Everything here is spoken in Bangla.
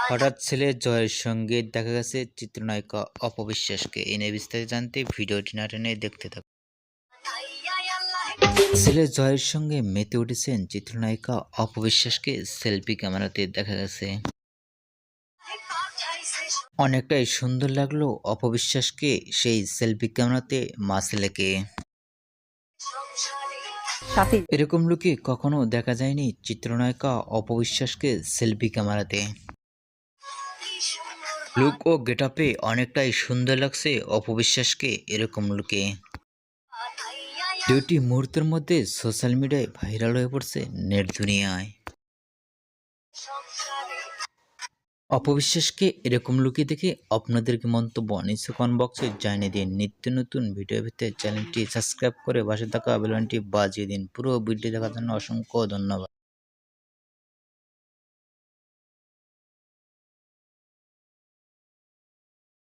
হঠাৎ ছেলে জয়ের সঙ্গে দেখা গেছে চিত্রনায়িকা অপবিশ্বাসকে। এ নিয়ে বিস্তারিত জানতে ভিডিওটি না টেনে দেখতে থাকুন। ছেলে জয়ের সঙ্গে মেতে উঠেছেন চিত্রনায়িকা অপবিশ্বাসকে সেলফি ক্যামেরাতে দেখা গেছে। অনেকটাই সুন্দর লাগলো অপবিশ্বাসকে সেই সেলফি ক্যামেরাতে মা ছেলেকে। এরকম লুকে কখনো দেখা যায়নি চিত্রনায়িকা অপবিশ্বাসকে সেলফি ক্যামেরাতে। লুক ও গেটআপে অনেকটাই সুন্দর লাগছে অপবিশ্বাসকে এরকম লুকে। দুটি মুহূর্তের মধ্যে সোশ্যাল মিডিয়ায় ভাইরাল হয়ে পড়ছে নেট দুনিয়ায়। অপবিশ্বাসকে এরকম লুকে দেখে আপনাদেরকে মন্তব্য নিচে কমেন্ট বক্সে জানিয়ে দিন। নিত্য নতুন ভিডিও পেতে চ্যানেলটি সাবস্ক্রাইব করে পাশে থাকা বেল আইকনটি বাজিয়ে দিন। পুরো ভিডিও দেখার জন্য অসংখ্য ধন্যবাদ।